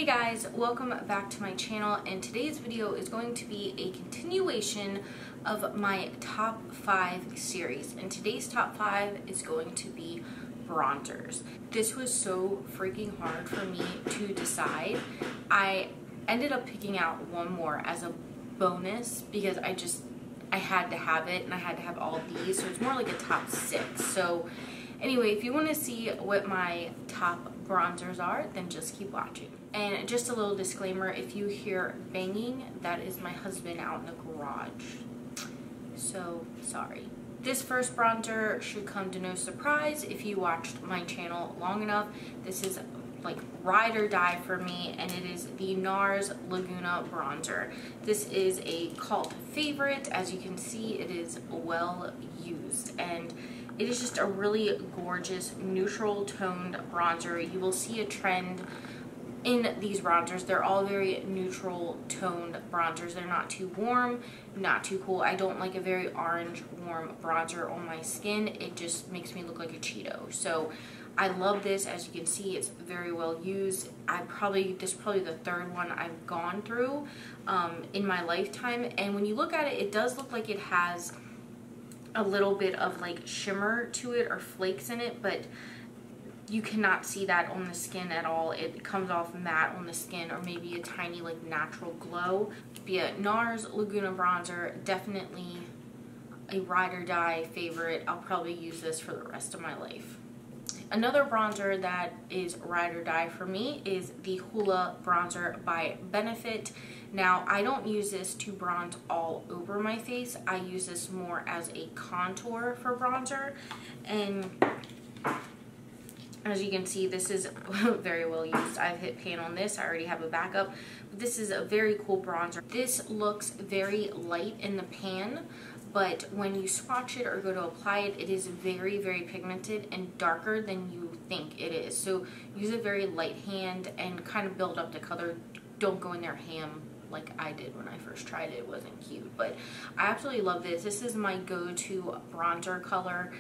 Hey guys, welcome back to my channel, and today's video is going to be a continuation of my top 5 series, and today's top 5 is going to be bronzers. This was so freaking hard for me to decide. I ended up picking out one more as a bonus because I had to have it, and I had to have all these, so it's more like a top 6. So anyway, if you want to see what my top bronzers are, then just keep watching. And just a little disclaimer, if you hear banging, that is my husband out in the garage. So, sorry. This first bronzer should come to no surprise if you watched my channel long enough. This is like ride or die for me, and it is the NARS Laguna bronzer. This is a cult favorite. As you can see, it is well used, and it is just a really gorgeous neutral toned bronzer. You will see a trend in these bronzers. They're all very neutral toned bronzers. They're not too warm, not too cool. I don't like a very orange warm bronzer on my skin. It just makes me look like a Cheeto. So I love this. As you can see, it's very well used. This is probably the third one I've gone through in my lifetime, and when you look at it, it does look like it has a little bit of like shimmer to it or flakes in it, but you cannot see that on the skin at all. It comes off matte on the skin, or maybe a tiny like natural glow. But yeah, NARS Laguna bronzer, definitely a ride or die favorite. I'll probably use this for the rest of my life. Another bronzer that is ride or die for me is the Hoola bronzer by Benefit. Now, I don't use this to bronze all over my face. I use this more as a contour for bronzer, and as you can see, this is very well used. I've hit pan on this. I already have a backup. This is a very cool bronzer. This looks very light in the pan, but when you swatch it or go to apply it, it is very, very pigmented and darker than you think it is. So use a very light hand and kind of build up the color. Don't go in there ham like I did when I first tried it. It wasn't cute, but I absolutely love this. This is my go-to bronzer color.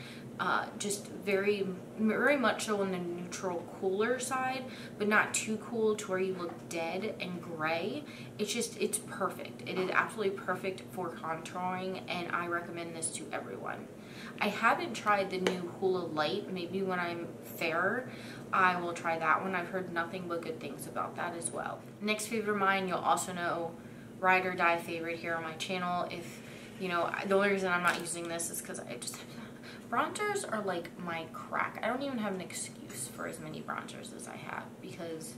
Just very much so on the neutral cooler side, but not too cool to where you look dead and gray. It's perfect. It is absolutely perfect for contouring, and I recommend this to everyone. I haven't tried the new Hoola Light. Maybe when I'm fairer, I will try that one. I've heard nothing but good things about that as well. Next favorite of mine, you'll also know, ride or die favorite here on my channel. If, you know, the only reason I'm not using this is because bronzers are like my crack. I don't even have an excuse for as many bronzers as I have, because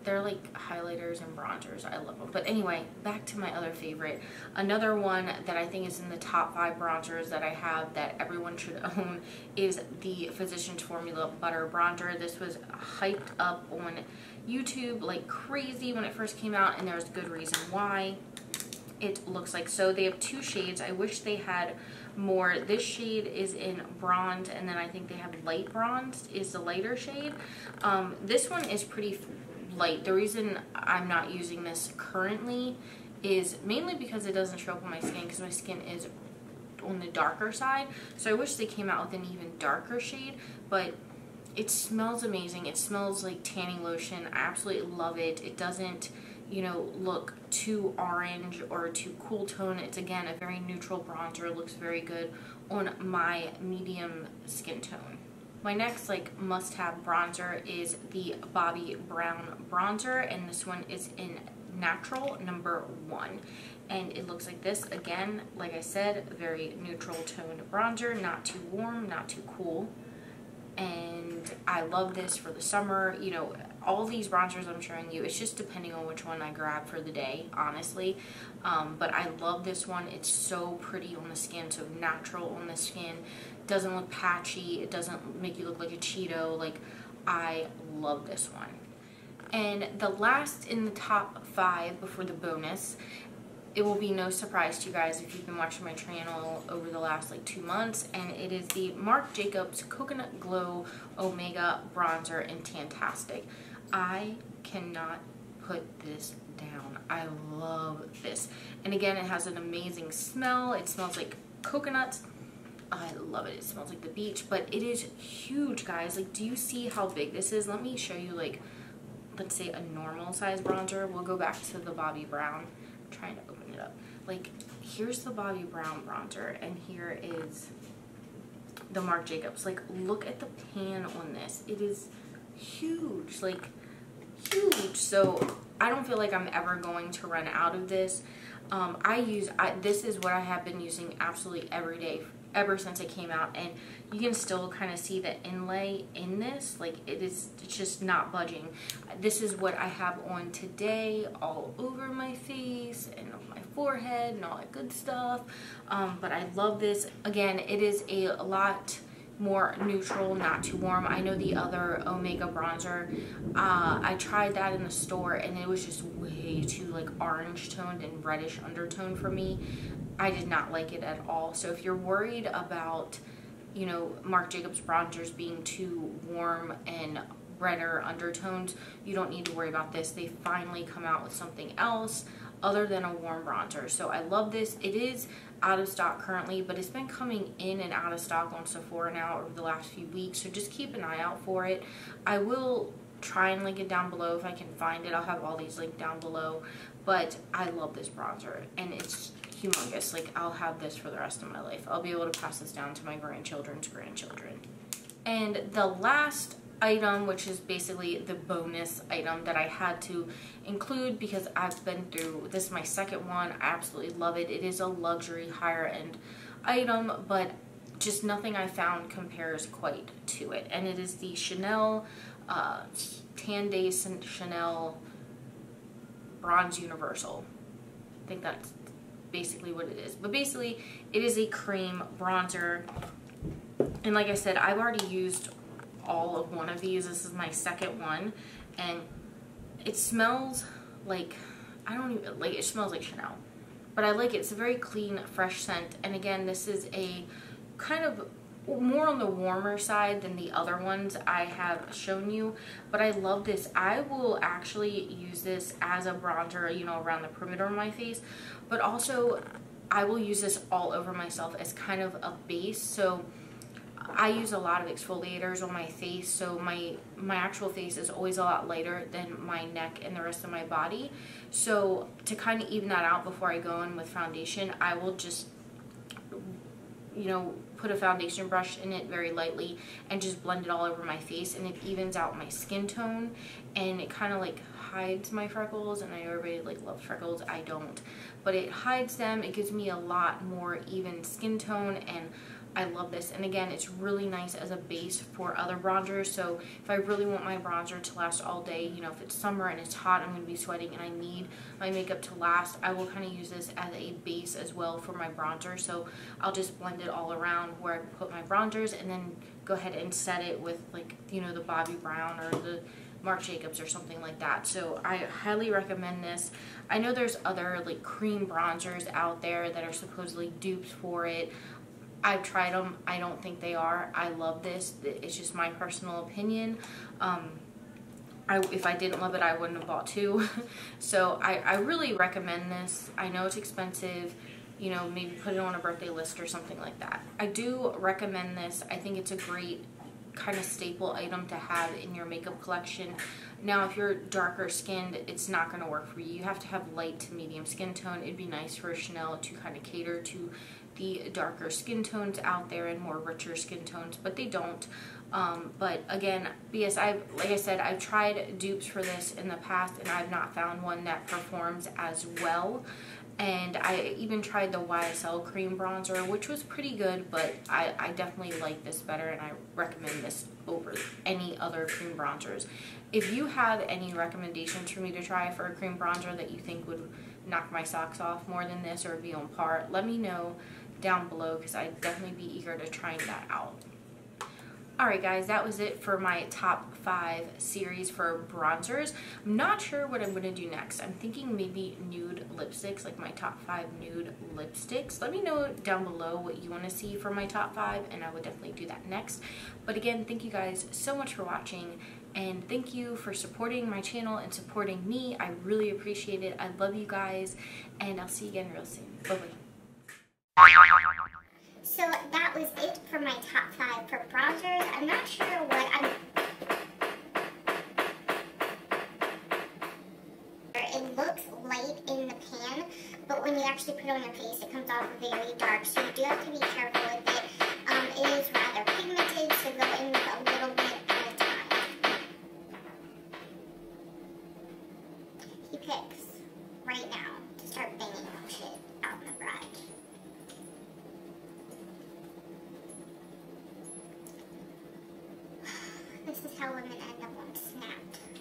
they're like highlighters and bronzers. I love them. But anyway, back to my other favorite. Another one that I think is in the top 5 bronzers that I have that everyone should own is the Physicians Formula Butter Bronzer. This was hyped up on YouTube like crazy when it first came out, and there's good reason why. It looks like so. They have 2 shades. I wish they had more. This shade is in bronze, and then I think they have light bronze is the lighter shade. This one is pretty light. The reason I'm not using this currently is mainly because it doesn't show up on my skin, because my skin is on the darker side. So I wish they came out with an even darker shade, but it smells amazing. It smells like tanning lotion. I absolutely love it. It doesn't, you know, look too orange or too cool tone. It's, again, a very neutral bronzer. It looks very good on my medium skin tone. My next like must-have bronzer is the Bobbi Brown bronzer, and this one is in Natural number 1, and it looks like this. Again, like I said, a very neutral toned bronzer, not too warm, not too cool, and I love this for the summer. You know, all these bronzers I'm showing you, it's just depending on which one I grab for the day, honestly. But I love this one. It's so pretty on the skin, so natural on the skin. Doesn't look patchy. It doesn't make you look like a Cheeto. Like, I love this one. And the last in the top 5 before the bonus, it will be no surprise to you guys if you've been watching my channel over the last like 2 months, and it is the Marc Jacobs Coconut Glow Omega Bronzer in Tantastic. I cannot put this down. I love this. And again, it has an amazing smell. It smells like coconuts. I love it. It smells like the beach, but it is huge, guys. Like, do you see how big this is? Let me show you like let's say a normal size bronzer. We'll go back to the Bobbi Brown. I'm trying to open it up. Like, here's the Bobbi Brown bronzer, and here is the Marc Jacobs. Like, look at the pan on this. It is huge, like huge. So I don't feel like I'm ever going to run out of this. This is what I have been using absolutely every day ever since it came out, and you can still kind of see the inlay in this. Like, it's just not budging. This is what I have on today, all over my face and on my forehead and all that good stuff. But I love this. Again, it is a lot more neutral, not too warm. I know the other Omega bronzer, I tried that in the store and it was just way too like orange toned and reddish undertone for me. I did not like it at all. So if you're worried about, you know, Marc Jacobs bronzers being too warm and redder undertones, you don't need to worry about this. They finally come out with something else other than a warm bronzer. So I love this. It is out of stock currently, but it's been coming in and out of stock on Sephora now over the last few weeks, so just keep an eye out for it. I will try and link it down below if I can find it. I'll have all these linked down below, but I love this bronzer and it's humongous. Like, I'll have this for the rest of my life. I'll be able to pass this down to my grandchildren's grandchildren. And the last item, which is basically the bonus item that I had to include because I've been through this, is my second one. I absolutely love it. It is a luxury higher end item, but just nothing I found compares quite to it. And it is the Chanel Tan Day Chanel Bronze Universal. I think that's basically what it is. But basically, it is a cream bronzer. And like I said, I've already used all of one of these. This is my second one, and it smells like, I don't even like, it smells like Chanel, but I like it. It's a very clean, fresh scent. And again, this is a kind of more on the warmer side than the other ones I have shown you, but I love this. I will actually use this as a bronzer, you know, around the perimeter of my face, but also I will use this all over myself as kind of a base. So I use a lot of exfoliators on my face, so my actual face is always a lot lighter than my neck and the rest of my body. So to kind of even that out before I go in with foundation, I will just, you know, put a foundation brush in it very lightly and just blend it all over my face, and it evens out my skin tone, and it kind of like hides my freckles. And I know everybody like loves freckles, I don't, but it hides them. It gives me a lot more even skin tone, and I love this. And again, it's really nice as a base for other bronzers. So if I really want my bronzer to last all day, you know, if it's summer and it's hot, I'm going to be sweating and I need my makeup to last, I will kind of use this as a base as well for my bronzer. So I'll just blend it all around where I put my bronzers, and then go ahead and set it with, like, you know, the Bobbi Brown or the Marc Jacobs or something like that. So I highly recommend this. I know there's other like cream bronzers out there that are supposedly dupes for it. I've tried them. I don't think they are. I love this. It's just my personal opinion. If I didn't love it, I wouldn't have bought two. So I really recommend this. I know it's expensive. You know, maybe put it on a birthday list or something like that. I do recommend this. I think it's a great kind of staple item to have in your makeup collection. Now, if you're darker skinned, it's not going to work for you. You have to have light to medium skin tone. It'd be nice for Chanel to kind of cater to the darker skin tones out there and more richer skin tones, but they don't. But again, because like I said, I've tried dupes for this in the past, and I've not found one that performs as well. And I even tried the YSL cream bronzer, which was pretty good, but I definitely like this better, and I recommend this over any other cream bronzers. If you have any recommendations for me to try for a cream bronzer that you think would knock my socks off more than this or be on par, let me know down below, because I'd definitely be eager to trying that out. Alright guys, that was it for my top 5 series for bronzers. I'm not sure what I'm going to do next. I'm thinking maybe nude lipsticks, like my top 5 nude lipsticks. Let me know down below what you want to see for my top 5, and I would definitely do that next. But again, thank you guys so much for watching, and thank you for supporting my channel and supporting me. I really appreciate it. I love you guys, and I'll see you again real soon. Bye-bye. So that was it for my top 5 for bronzers. I'm not sure what I'm but when you actually put it on your face, it comes off very dark, so you do have to be careful with it. It is rather pigmented, so go in with a little bit at a time. He picks right now to start banging that shit out in the garage. This is how women end up on Snapped.